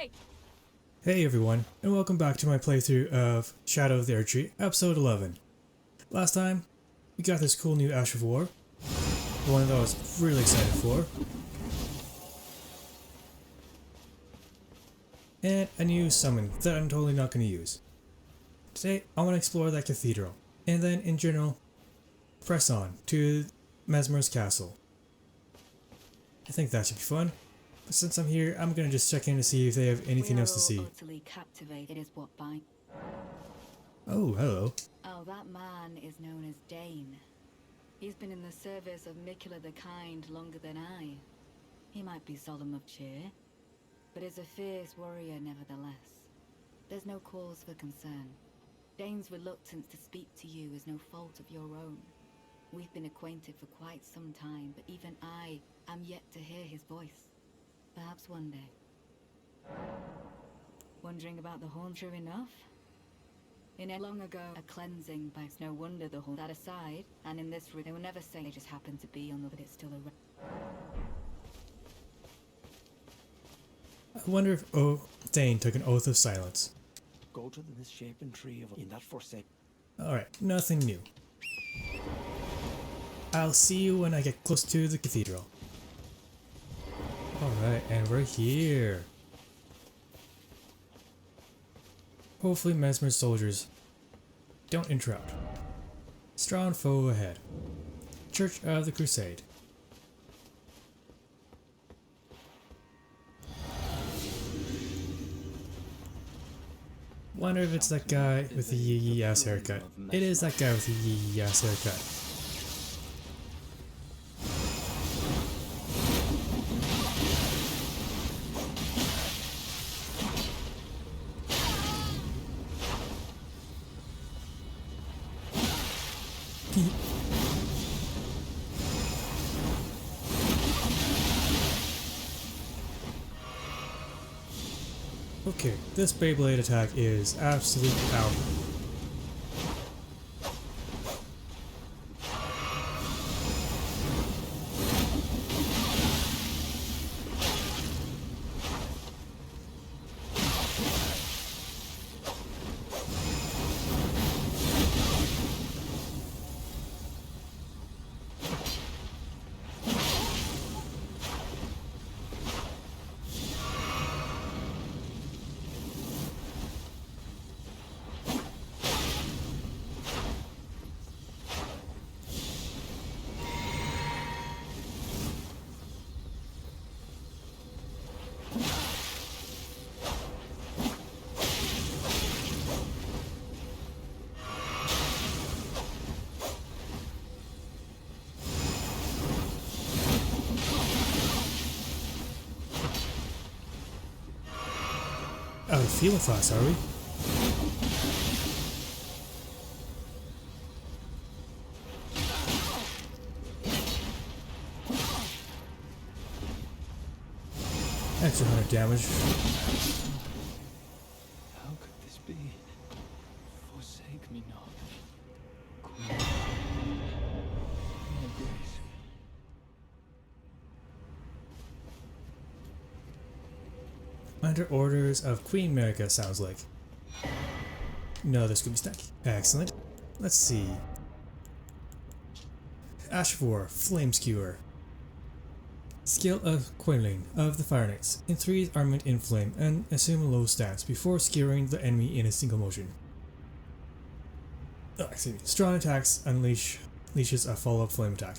Hey! Hey everyone, and welcome back to my playthrough of Shadow of the Erdtree, episode 11. Last time, we got this cool new Ash of War, the one that I was really excited for, and a new summon that I'm totally not going to use. Today, I want to explore that cathedral, and then, in general, press on to Messmer's castle. I think that should be fun. But since I'm here, I'm gonna just check in to see if they have anything else to see. Utterly captivated is what by. Oh, hello. Oh, that man is known as Dane. He's been in the service of Miquella the Kind longer than I. He might be solemn of cheer, but is a fierce warrior nevertheless. There's no cause for concern. Dane's reluctance to speak to you is no fault of your own. We've been acquainted for quite some time, but even I am yet to hear his voice. Perhaps one day. Wondering about the horn, true enough? In a long ago, a cleansing by no wonder the horn. That aside, and in this room, they will never say they just happen to be on the, but it's still a. I wonder if Dane took an oath of silence. Go to the misshapen tree in that forsaken. Alright, nothing new. I'll see you when I get close to the cathedral. Alright, and we're here. Hopefully Messmer's soldiers don't interrupt. Strong foe ahead. Church of the Crusade. Wonder if it's that guy with the yee ass haircut. It is that guy with the yee ass haircut. Okay, this Beyblade attack is absolute power. Oh, feeling fast, are we? Extra 100 damage. How could this be? Forsake me not. Queen. My grace. Under orders of Queen Marika, sounds like. Another Scooby Snack. Excellent. Let's see. Ash of War, Flame Skewer. Skill of Quinling of the Fire Knights. Increase armament in flame and assume a low stance before skewering the enemy in a single motion. Oh, excuse me. Strong attacks unleashes a follow-up flame attack.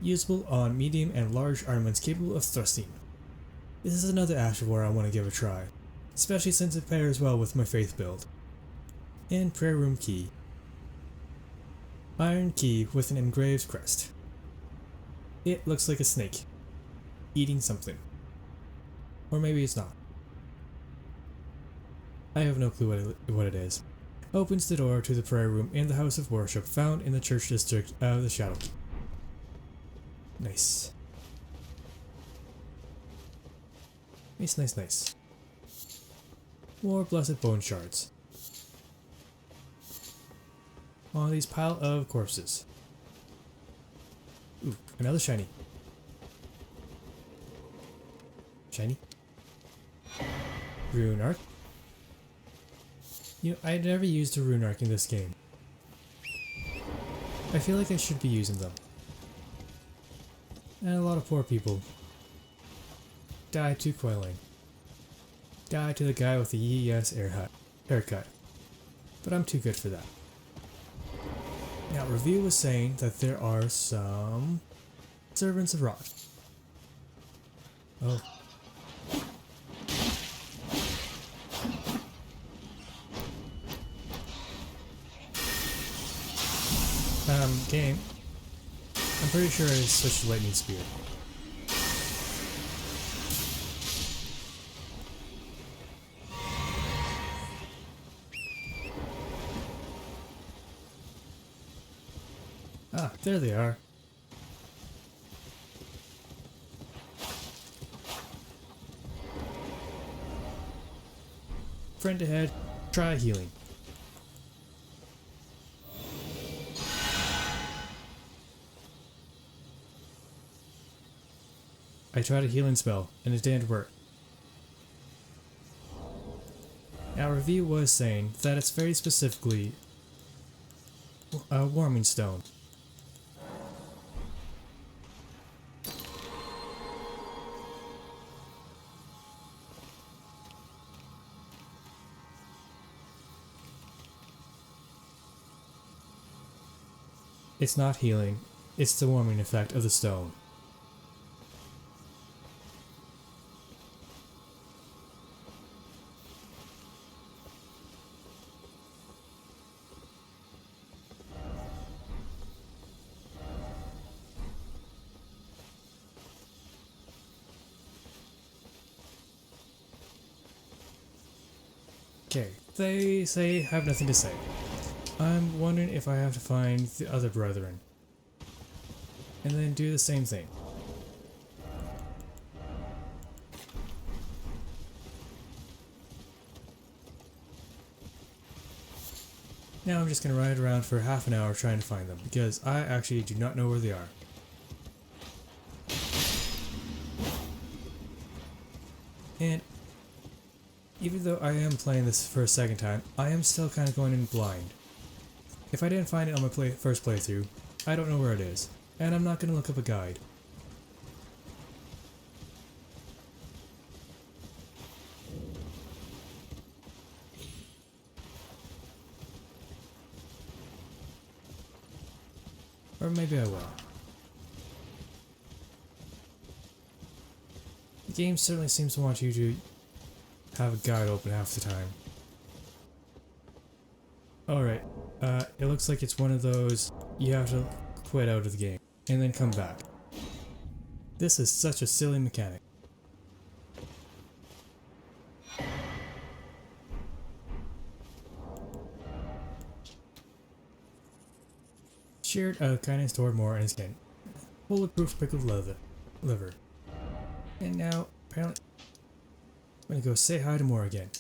Usable on medium and large armaments capable of thrusting. This is another Ash of War I want to give a try, especially since it pairs well with my Faith build. And Prayer Room Key. Iron Key with an engraved crest. It looks like a snake, eating something. Or maybe it's not. I have no clue what it is. Opens the door to the prayer room in the house of worship found in the church district of the Shadow Keep. Nice. Nice, nice, nice. More blessed bone shards. On these pile of corpses. Ooh, another shiny. Shiny? Rune Arc. You know, I never used a Rune Arc in this game. I feel like I should be using them. And a lot of poor people die to Quelling. Die to the guy with the yes haircut. But I'm too good for that. Now, review was saying that there are some servants of rot. Oh. Game. I'm pretty sure I switched to lightning spear. Ah, there they are. Friend ahead, try healing. I tried a healing spell, and it didn't work. Now, review was saying that it's very specifically a warming stone. It's not healing, it's the warming effect of the stone. Okay, they say have nothing to say. I'm wondering if I have to find the other brethren. And then do the same thing. Now I'm just going to ride around for half an hour trying to find them, because I actually do not know where they are. And even though I am playing this for a second time, I am still kind of going in blind. If I didn't find it on my first playthrough, I don't know where it is, and I'm not going to look up a guide. Or maybe I will. The game certainly seems to want you to have a guide open half the time. Alright, it looks like it's one of those you have to quit out of the game and then come back. This is such a silly mechanic. Shared kindness toward more in his skin. Bulletproof pickled liver. And now, apparently, I'm gonna go say hi to Moore again.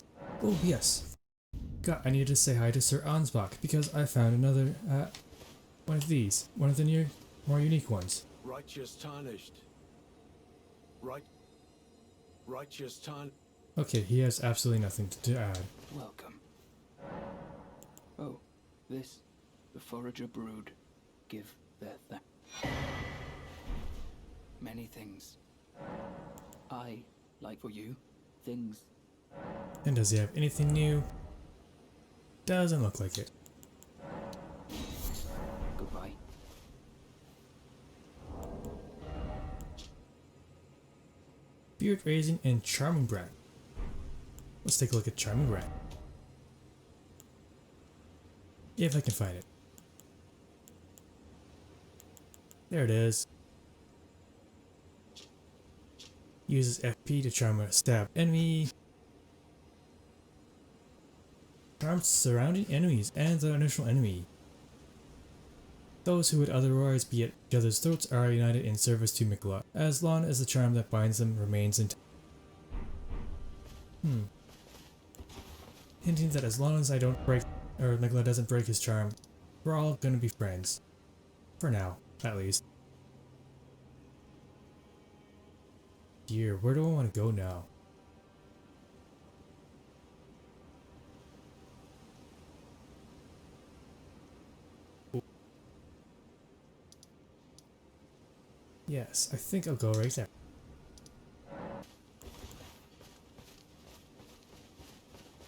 Oh, yes. God, I needed to say hi to Sir Ansbach because I found another, one of these. One of the more unique ones. Righteous tarnished. Righteous tarn. Okay, he has absolutely nothing to add. Welcome. Oh, this, the forager brood, give their many things. I, like for you, things. And does he have anything new? Doesn't look like it. Goodbye. Beard raising and charming brand. Let's take a look at charming brand. If I can find it. There it is. Uses FP to charm a stab enemy. Charms surrounding enemies and the initial enemy. Those who would otherwise be at each other's throats are united in service to Miquella, as long as the charm that binds them remains intact. Hinting that as long as I don't break, or Miquella doesn't break his charm, we're all gonna be friends. For now, at least. Dear, where do I want to go now? Yes, I think I'll go right there.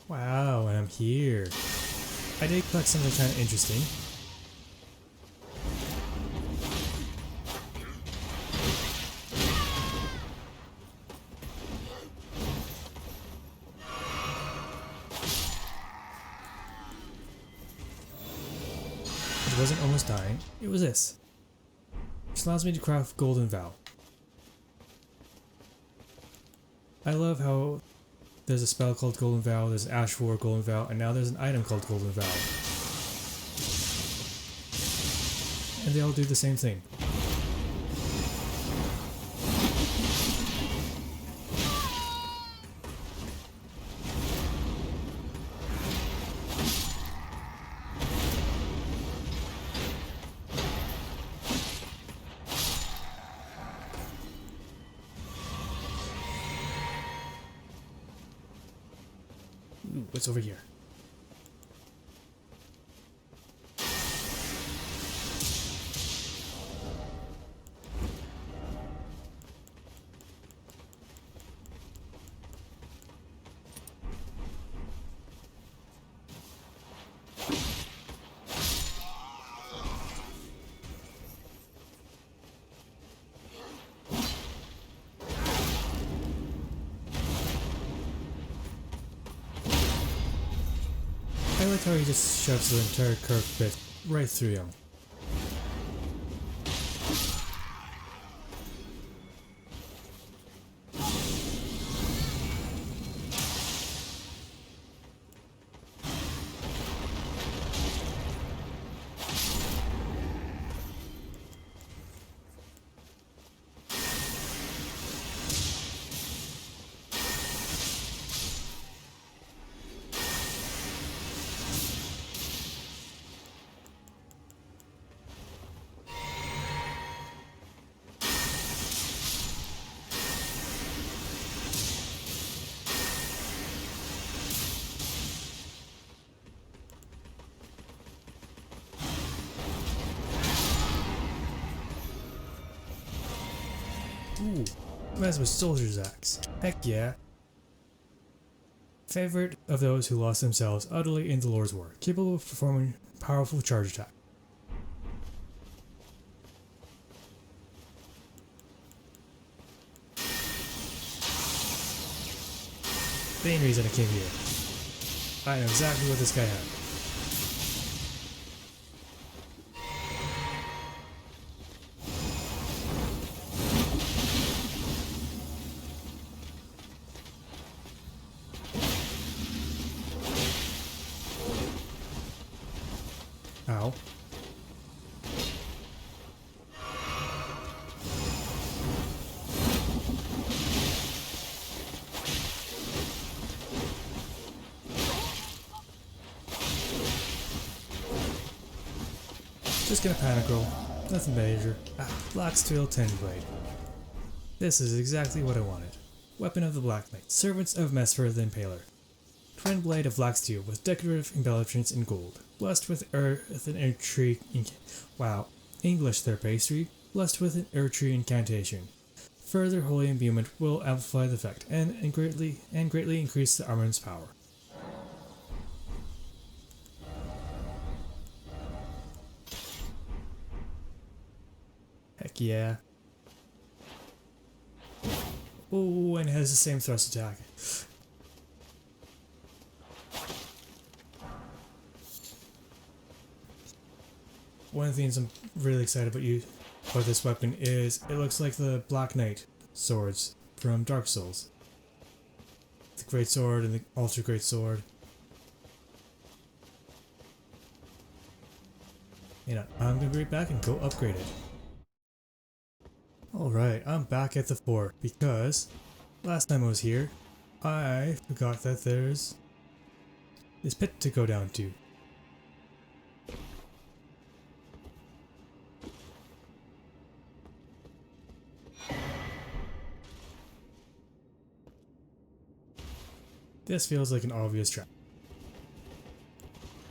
Wow, and I'm here. I did collect something kind of interesting. It wasn't almost dying, it was this. Which allows me to craft Golden Vow. I love how there's a spell called Golden Vow, there's an Ash for Golden Vow, and now there's an item called Golden Vow. And they all do the same thing. Ooh, what's over here? I like how he just shoves the entire curved bit right through him. Ooh, Messmer Soldier's Axe. Heck yeah. Favorite of those who lost themselves utterly in the Lord's War, capable of performing powerful charge attack. Main reason I came here. I know exactly what this guy had. Ow. Just gonna panic roll. Nothing major. Ah, Black Steel 10 Blade. This is exactly what I wanted. Weapon of the Black Knight, Servants of Messmer the Impaler. Twin blade of black steel with decorative embellishments in gold. Blessed with earth and Erdtree wow. English there, Pastry. Blessed with an Erdtree incantation. Further holy imbuement will amplify the effect and greatly increase the armament's power. Heck yeah. Oh, and it has the same thrust attack. One of the things I'm really excited about this weapon is it looks like the Black Knight swords from Dark Souls. The Great Sword and the Ultra Great Sword. You know, I'm gonna be right back and go upgrade it. Alright, I'm back at the fort because last time I was here, I forgot that there's this pit to go down to. This feels like an obvious trap.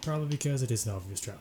Probably because it is an obvious trap.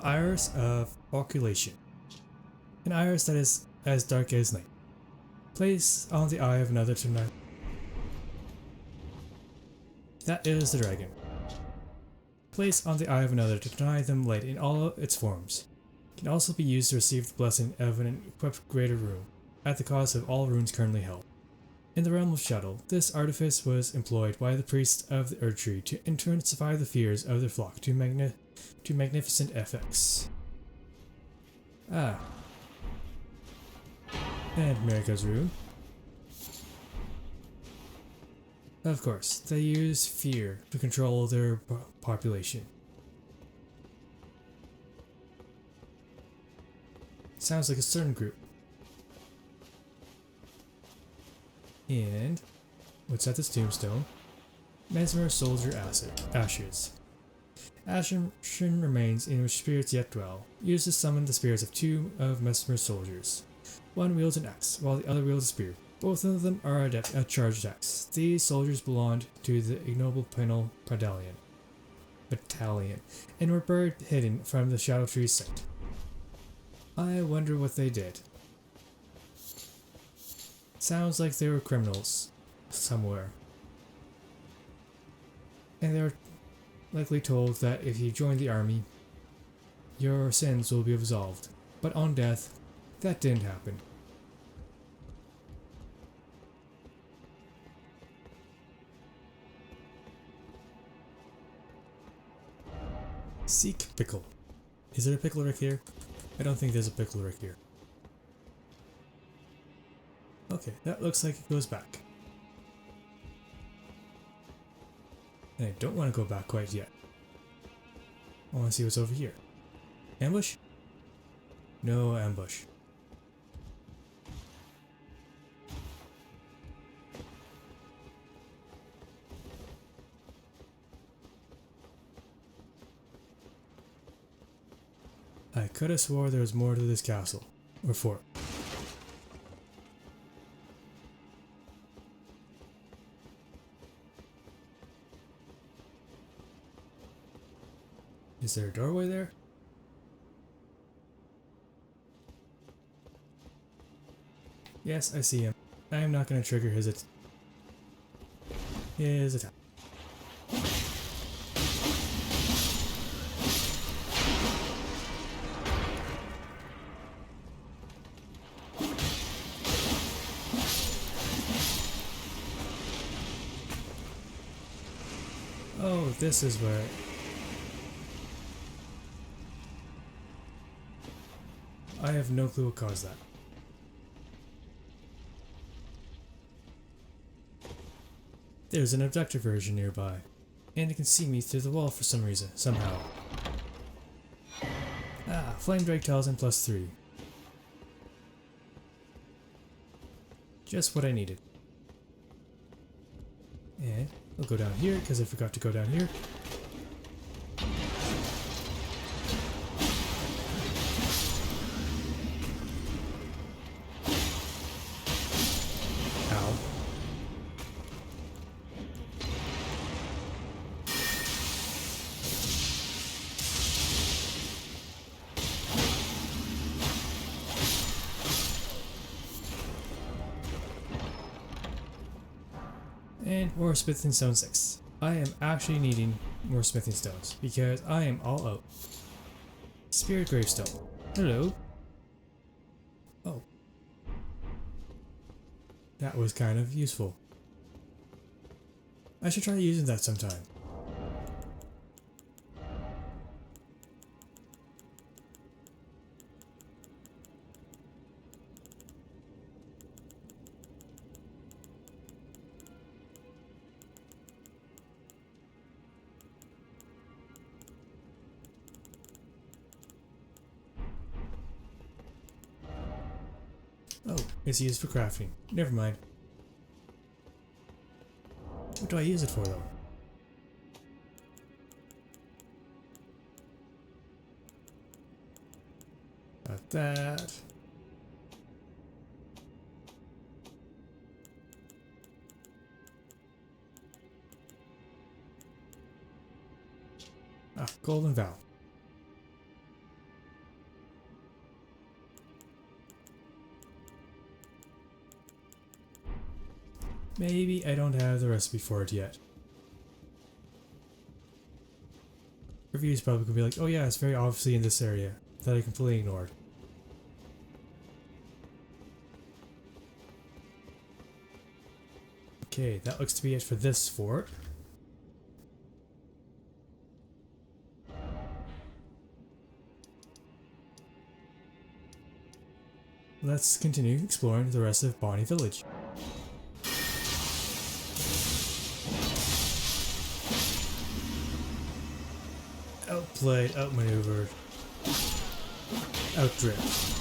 Iris of Oculation. An iris that is as dark as night. Place on the eye of another tonight. That is the dragon. Place on the eye of another to deny them light in all its forms. Can also be used to receive the blessing of an equipped greater rune, at the cost of all runes currently held. In the realm of Shuttle, this artifice was employed by the priests of the Erdtree to intensify the fears of their flock to magnificent effects. Ah. And Marika's rune. Of course, they use fear to control their population. Sounds like a certain group. And what's at this tombstone? Messmer soldier ashes. Ashen remains in which spirits yet dwell. Used to summon the spirits of two of Messmer's soldiers. One wields an axe, while the other wields a spear. Both of them are adept at charged attacks. These soldiers belonged to the ignoble Penal Battalion, and were buried hidden from the Shadow Tree's sight. I wonder what they did. Sounds like they were criminals somewhere. And they were likely told that if you join the army, your sins will be absolved. But on death, that didn't happen. Seek pickle. Is there a pickle rick here? I don't think there's a pickle rick here. Okay, that looks like it goes back. And I don't want to go back quite yet. I want to see what's over here. Ambush? No ambush. I could have swore there was more to this castle. Or fort. Is there a doorway there? Yes, I see him. I am not going to trigger his attack. Oh, this is where... I have no clue what caused that. There's an abductor version nearby, and it can see me through the wall for some reason, somehow. Ah, Flame Drake Talisman +3. Just what I needed. And we'll go down here, because I forgot to go down here. Ow. And more smithing stone 6. I am actually needing more smithing stones because I am all out. Spirit gravestone. Hello. Oh. That was kind of useful. I should try using that sometime. Oh, it's used for crafting. Never mind. What do I use it for, though? Got that. Ah, golden valve. Maybe I don't have the recipe for it yet. Reviews probably could be like, oh yeah, it's very obviously in this area, that I completely ignored. Okay, that looks to be it for this fort. Let's continue exploring the rest of Bonnie Village. Outplayed, outmaneuvered, outdrift.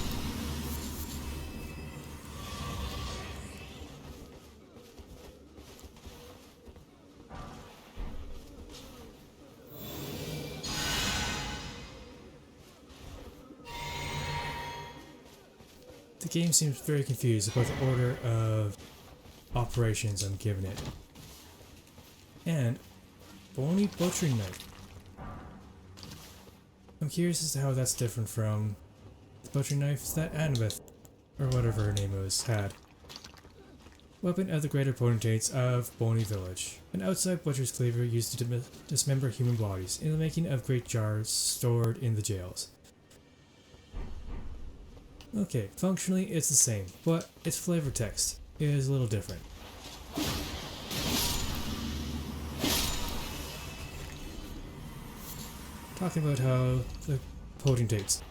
The game seems very confused about the order of operations I'm giving it. And bony butchering knife. I'm curious as to how that's different from the butchering knives that Annabeth, or whatever her name was, had. Weapon of the greater potentates of Boney Village. An outside butcher's cleaver used to dismember human bodies in the making of great jars stored in the jails. Okay, functionally it's the same, but its flavor text is a little different. Talking about how the potentates.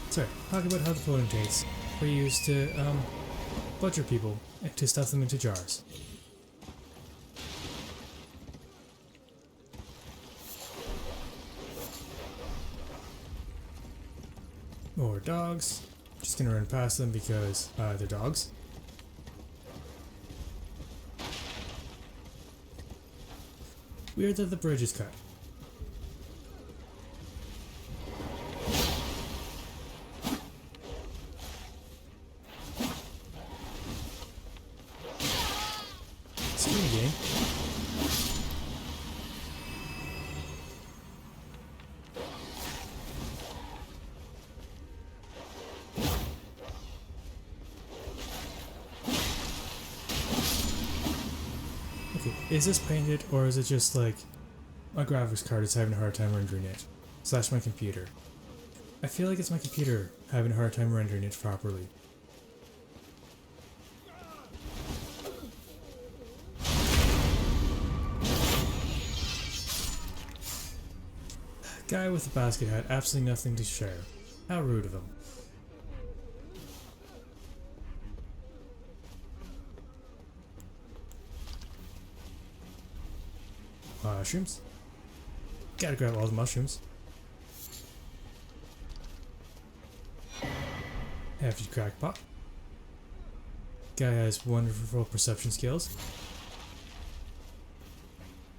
Sorry, talking about how the potentates were used to butcher people and to stuff them into jars. More dogs. Just gonna run past them because they're dogs. Weird that the bridge is cut. Screen game. Okay, is this painted or is it just like my graphics card is having a hard time rendering it? Slash my computer. I feel like it's my computer having a hard time rendering it properly. Guy with the basket had absolutely nothing to share. How rude of him. Mushrooms. Gotta grab all the mushrooms. Hefty crackpot. Guy has wonderful perception skills.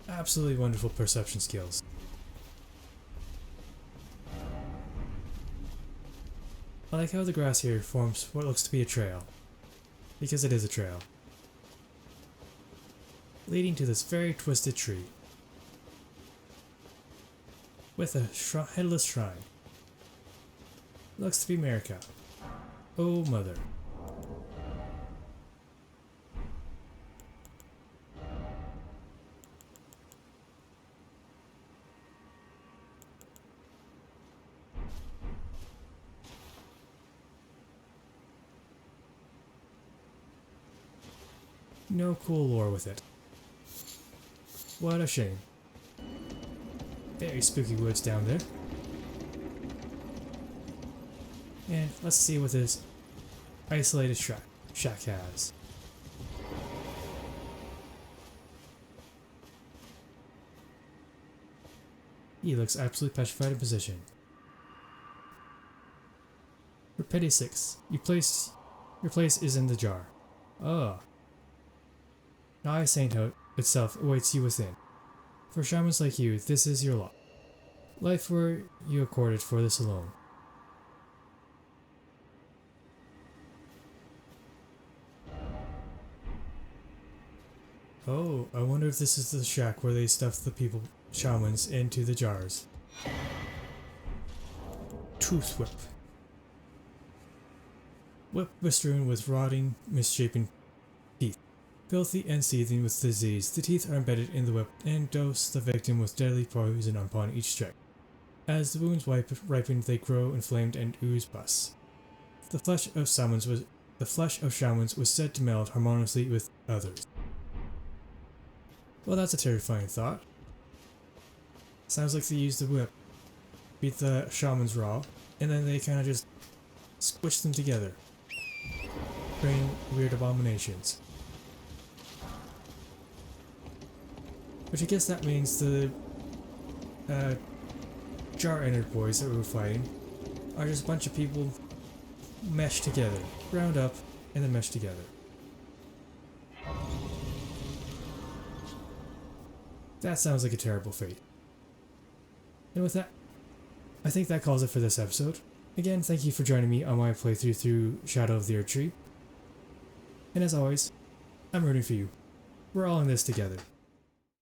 Absolutely wonderful perception skills. I like how the grass here forms what looks to be a trail. Because it is a trail. Leading to this very twisted tree. With a headless shrine. Looks to be Marika. Oh mother. No cool lore with it. What a shame. Very spooky woods down there. And let's see what this isolated shack has. He looks absolutely petrified in position. For pity's sakes, your place is in the jar. Oh. Now sainthood itself awaits you within. For shamans like you, this is your lot. Life were you accorded for this alone. Oh, I wonder if this is the shack where they stuff the shamans into the jars. Tooth Whip. Whip bestrewn with rotting, misshapen teeth. Filthy and seething with disease, the teeth are embedded in the whip and dose the victim with deadly poison upon each strike. As the wounds ripen, they grow inflamed and ooze pus. The flesh of shamans was said to meld harmoniously with others. Well, that's a terrifying thought. Sounds like they used the whip, beat the shamans raw, and then they kind of just squish them together, creating weird abominations. Which I guess that means the jar-entered boys that we were fighting are just a bunch of people meshed together, round up, and then meshed together. That sounds like a terrible fate. And with that, I think that calls it for this episode. Again, thank you for joining me on my playthrough through Shadow of the Erdtree. And as always, I'm rooting for you. We're all in this together.